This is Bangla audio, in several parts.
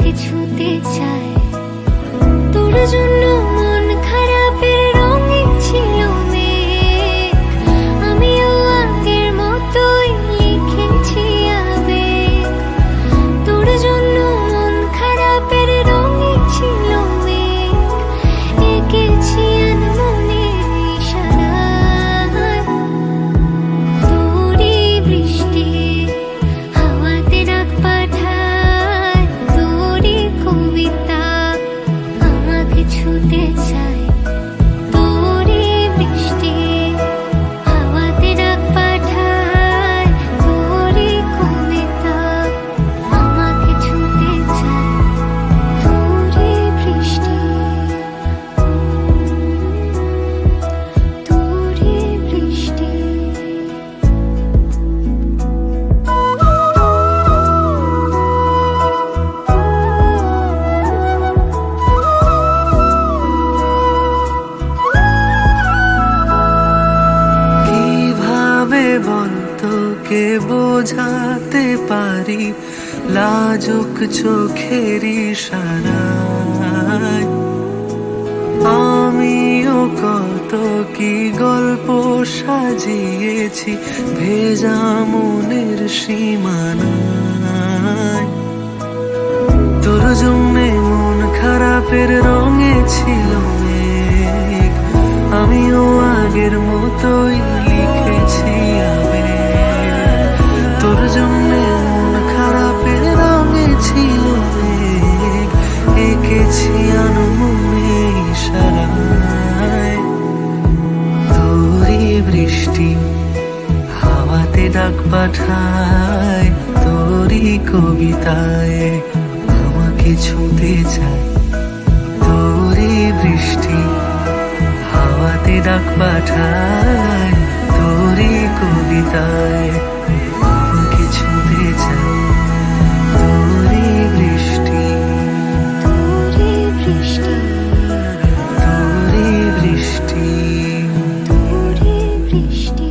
আমাকে ছুতে চায়। তোর জন্য মন খারাপের রঙে ছিল মেঘ, আমিও আগের মতোই লিখেছি আবেগ। তোর জন্য মন খারাপের রঙে ছিল মেঘ, এঁকেছি আনমনের ইশারায়। তোরই বৃষ্টি হাওয়াতে ডাক পাঠায়, তোরই কবিতা আমাকে ছুতে চায়। তোরই বৃষ্টি হাওয়াতে ডাক পাঠায়, তোরই কবিতা আমাকে ছুতে চায়। তোরই বৃষ্টি, তোরই বৃষ্টি। কিভাবে বলতো কে বোঝাতে পারি লাজুক চোখের ইশারায়। আমিও কত কি গল্প সাজিয়েছি ভেজা মনের সীমানায়। তোর জন্যে মন খারাপের রঙে ছিল মেঘ, আমিও আগের মতোই লিখেছি আবেগ। তোর জন্যে মন খারাপের রঙে ছিল মেঘ, এঁকেছি আনমনে ইশারায়। তোরই বৃষ্টি হাওয়াতে ডাক পাঠায়, তোরই কবিতায় আমাকে ছুতে চায়। তোরই বৃষ্টি হাওয়াতে ডাক পাঠায়, তোরই কবিতায় আমাকে ছুতে চায়। তোরই বৃষ্টি, তোরই বৃষ্টি, তোরই বৃষ্টি। তোরই বৃষ্টি।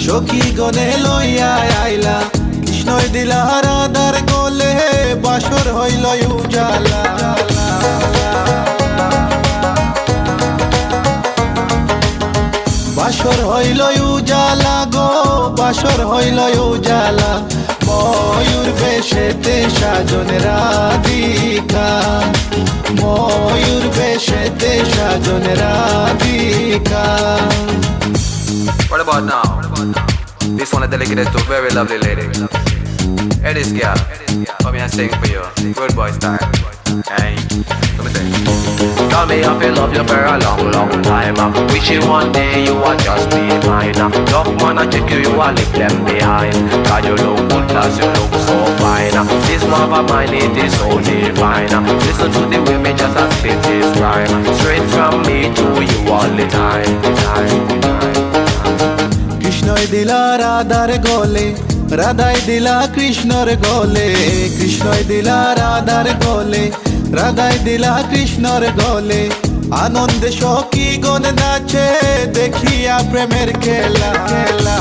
সখী গনে লইয়া আইলা কৃষ্ণই দিলা রাধার গলে বাসর হইল উজালা বাসর হইল উজালা গো বাসর হইল উজালা ময়ূর বেশেতে সাজন রাধিকা ময়ূর বেশেতে সাজন Radhika What about now? This one is dedicated to a very lovely lady. Hey, this girl, come here and sing for you. Good boy style. Hey, let me sing. Tell me I feel love you for a long, long time. Wishing one day you would just be mine. Love man, I check you, you will leave them behind. God, you look good, plus you look so fine. This love of mine, it is so divine. Listen to the way me just a spit this rhyme. Straight from me to you all the time. কৃষ্ণই দিলা রাধার গলে রাধাই দিলা কৃষ্ণর গলে কৃষ্ণই দিলা রাধার গলে রাধাই দিলা কৃষ্ণর গলে আনন্দে সখী গণ নাচে দেখিয়া প্রেমের খেলা খেলা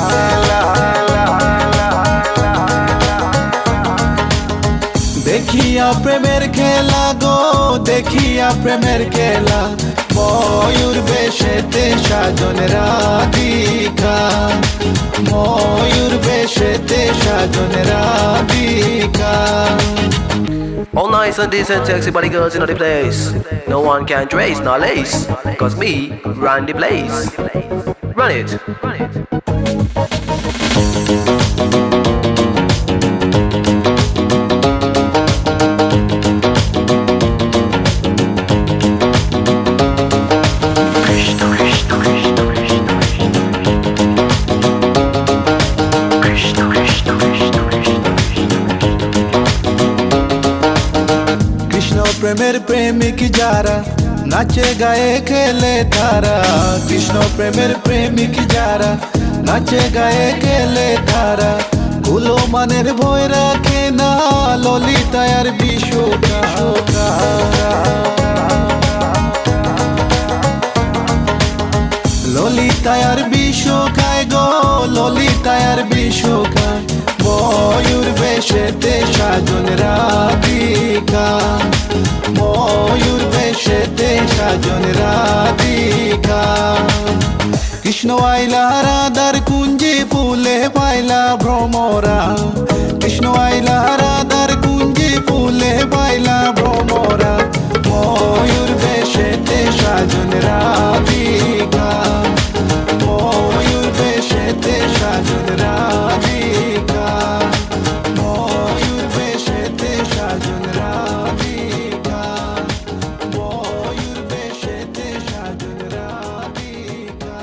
দেখিয়া প্রেমের খেলা গো দেখিয়া প্রেমের খেলা ময়ূর বেশেতে সাজন রাধিকা ময়ূর বেশেতে সাজন Radhika All nice and decent, sexy body girls in the place. No one can trace nor lace, cause me run the place. Run it. Krishna Krishna Krishna Krishna Krishna Krishna Krishna Krishna প্রেমের প্রেমিক যারা নাচে গায়ে খেলে তারা কৃষ্ণ প্রেমের প্রেমিক যারা নাচে গায়ে খেলে তারা কুলো মানের ভয় রাখে না ললিতায়ার বিশ্বকা ললিতায়ার বিশ্বকায় গো ললিতায়ার বিশ্বকায় ময়ূর বেশেতে সাজন রাধিকা ময়ূর বেশেতে সাজন রাধিকা কৃষ্ণ আইলা রাধার কুঞ্জি ফুলে পাইলা ভ্রমরা কৃষ্ণ আইলা রাধার কুঞ্জি ফুলে পাইলা ভ্রমরা ময়ূর বেশেতে সাজন রাধিকা ময়ূর বেশেতে সাজন রাধিকা ময়ূর বেশেতে সাজন রাধিকা ময়ূর বেশেতে সাজন রাধিকা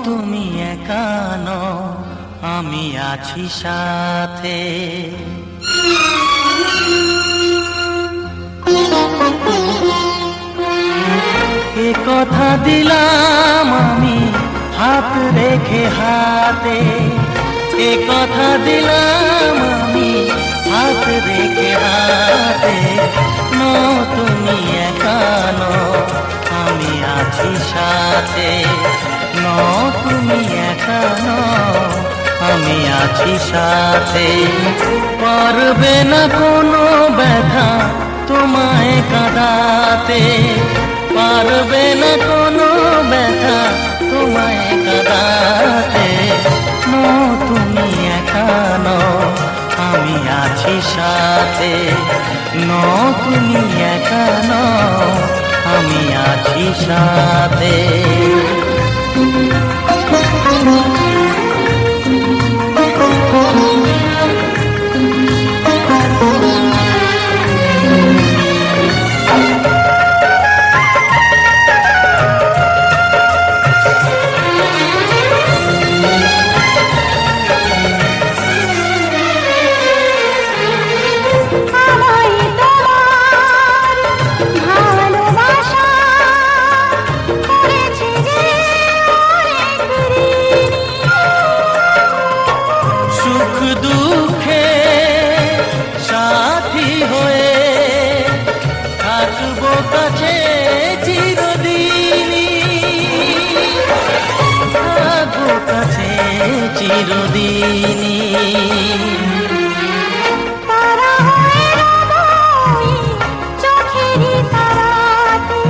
তুমি একা নও, আমি আছি সাথে। এ কথা দিলাম আমি হাত রেখে হাতে, এ কথা দিলাম আমি হাত রেখে হাতে। তুমি একা নও, আমি আছি সাথে। তুমি একা নও, আমি আছি সাথে। পারবে না কোনো ব্যথা তোমায় কাঁদাতে, পারবে না কোনো ব্যথা তোমায় কাঁদাতে। তুমি একা নও, আমি আছি সাথে। তুমি একা নও, আমি আছি সাথে। আমায় তোমার ভালোবাসা করেছে যে অনেক ঋণী। সুখ দুঃখে সাথী হয়ে থাকবো কাছে চিরদিনই, থাকবো কাছে চিরদিনই। তারা হয়ে রব আমি চোখেরই তারাতে।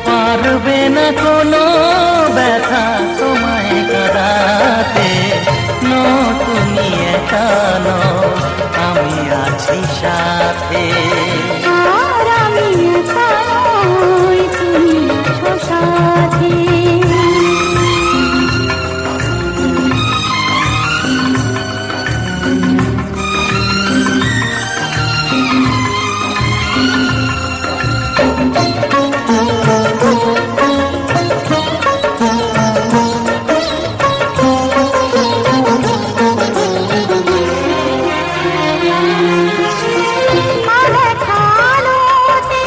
পারবে না কোনো ব্যথা তোমায় কাঁদাতে। তুমি একা নও, আমি আছি সাথে। আর আমি একা নই, তুমি আছো সাথে। আলেখা আলোতে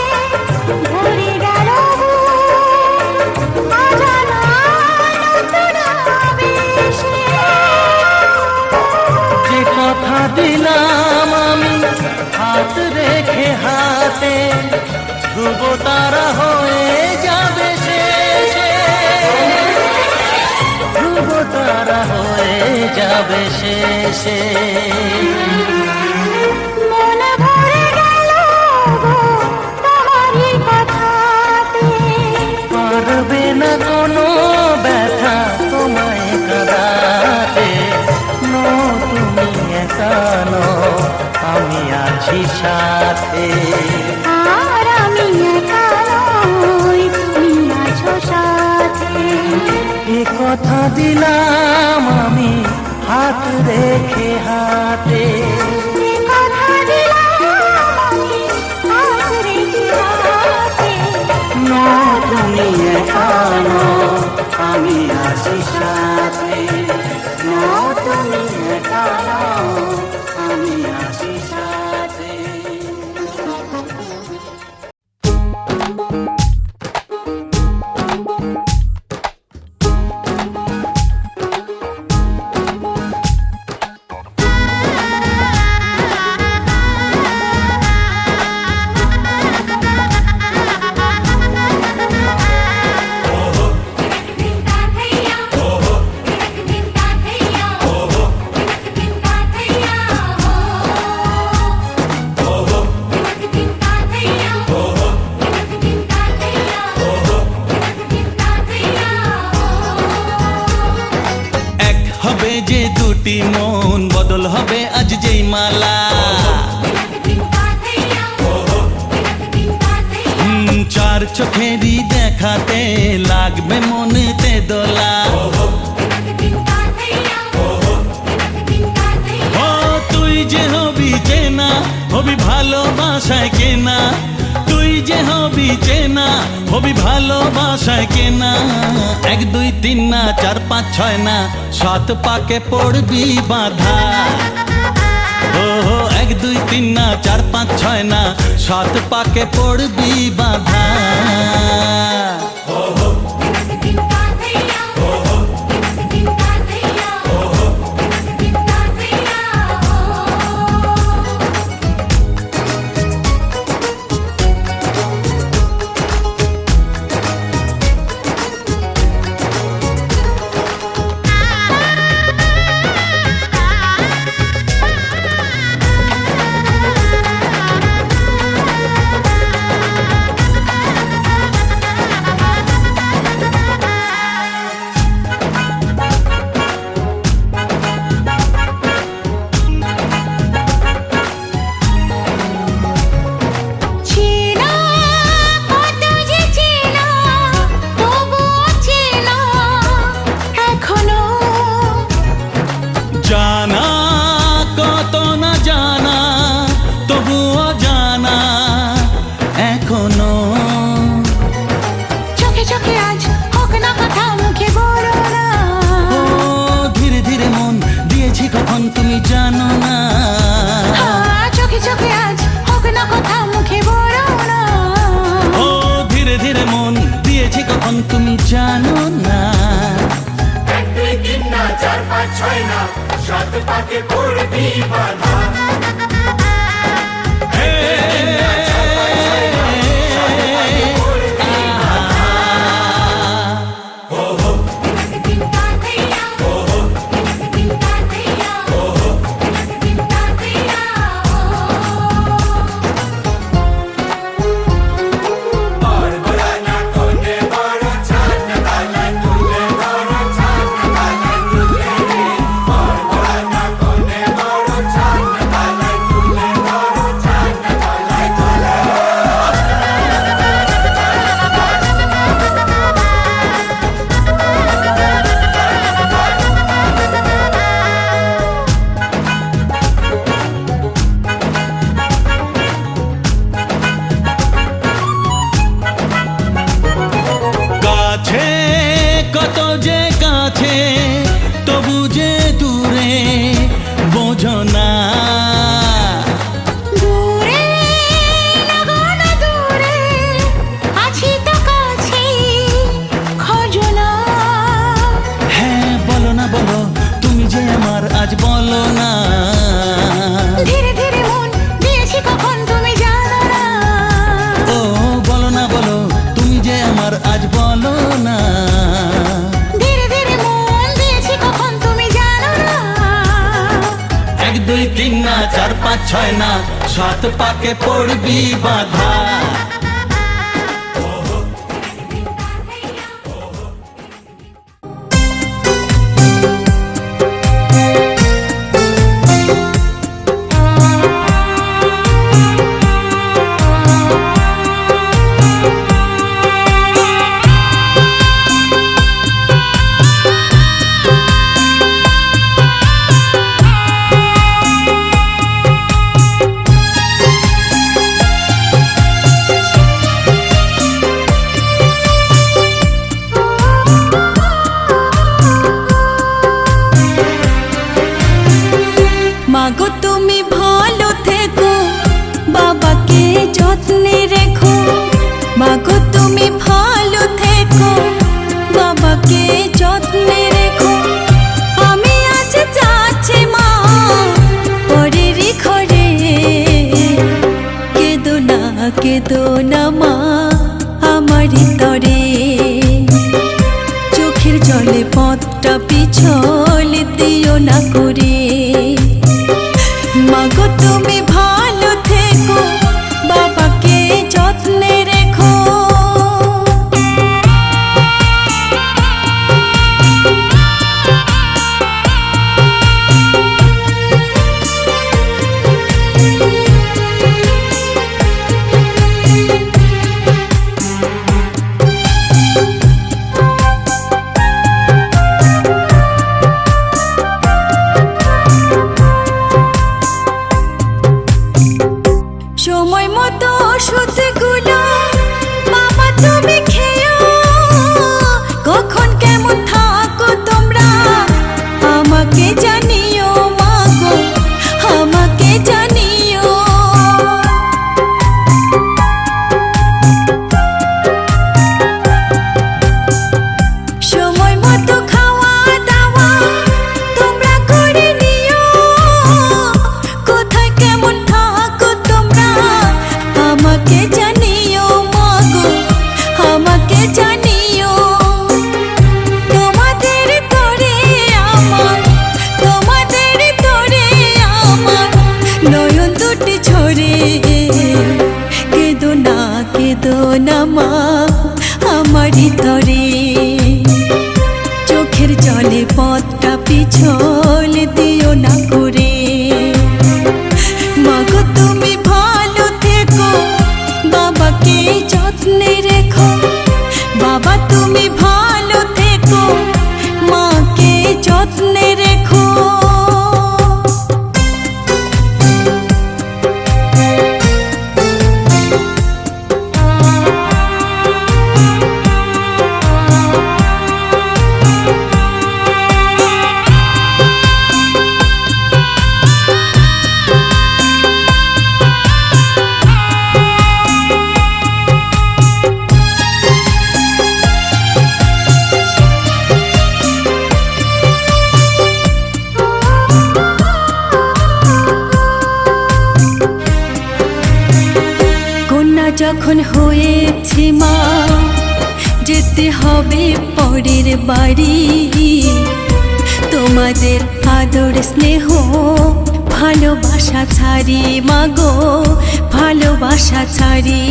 ভরে গেল বুক, অজানা নতুন আবেশে। যে কথা দিলাম আমি হাত রেখে হাতে, ধ্রুব তারা হয়ে যাবে শেষে, ধ্রুব তারা হয়ে যাবে শেষে। মন ভরে গেল গো তোমারই কথাতে। পারবে না কোনো ব্যথা তোমায় কাঁদাতে। তুমি একা নও, আমি আছি সাথে। আর আমি একা নই, তুমি আছো সাথে। এ কথা দিলাম আমি হাত রেখে হাতে। এ কথা দিলাম আমি হাত রেখে হাতে। তুমি একা নও, আমি আছি সাথে। তুমি একা নও, আমি আছি সাথে। মন বদল হবে আজ যেই মালা। চার চোখেরই দেখাতে লাগবে মনেতে দোলা। ও তুই যে হবি চেনা, হবি ভালোবাসায় কেনা। তুই যে হবি চেনা, হবি ভালোবাসায় কেনা। 1 2 তিন না, চার পাঁচ ছয় না, সাত পাকে পড়বি বাঁধা। ও এক দুই তিন না, চার পাঁচ ছয় না, সাত পাকে পড়বি বাঁধা। চেনা কত যে চেনা, তবুও চেনা এখনো। জানা কত না জানা, তবুও জানা এখনো। চোখে চোখে আজ হোক না কথা, মুখে বলো না। ও ধীরে ধীরে মন দিয়েছি কখন তুমি জানো না। চোখে চোখে আজ হোক না কথা, মুখে বলো না। ও ধীরে ধীরে মন দিয়েছি কখন তুমি জানো না। এক দুই তিন না, চার পাঁচ ছয় না, সাত পাকে পড়বি বাঁধা। কাছে কত যে কাছে, তবু যে দূরে বোঝো না। দূরে লাগো না দূরে, আছি তো কাছে, খোঁজো না। হ্যাঁ বলো না বলো, তুমি যে আমার আজ বলো না। ধীরে ধীরে মন দিয়েছি কখন তুমি জানো না। ও বলো না বলো, তুমি যে আমার আজ বলো না। ধীরে ধীরে মন দিয়েছি কখন তুমি জানো না। এক দুই তিন না, চার পাঁচ ছয় না, সাত পাকে পড়বি বাঁধা। মাগো তুমি ভালো থেকো, বাবাকে যত্নে রেখো। মাগো তুমি ভালো থেকো, বাবাকে যত্নে রেখো। আমি আজ যাচ্ছি মা পরেরই ঘরে, কেঁদো না মা আমারই তরে। চোখের জলে পথটা পিছল দিও না করে। মাগো তুমি ভালো থেকো, বাবাকে যত্নে রেখো। তাহলে পথটা পিছল দিও না করে। মাগো তুমি ভালো থেকো, বাবাকে যত্নে রেখো। বাবা তুমি ভালো থেকো, মাকে যত্নে রেখো। যখন হয়েছে মা, যেতে হবে পরের বাড়ি। তোমাদের আদর স্নেহ ভালোবাসা ছাড়ি মাগো, ভালোবাসা ছাড়ি।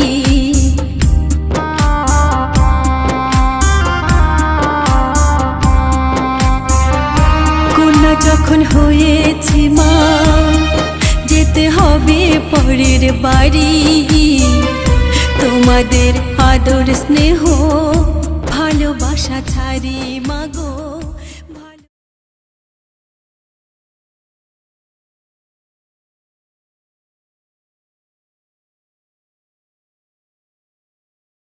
কন্যা যখন হয়েছে মা, যেতে হবে পরের বাড়ি। তোমাদের আদর স্নেহ ভালোবাসা ছাড়ি মাগো।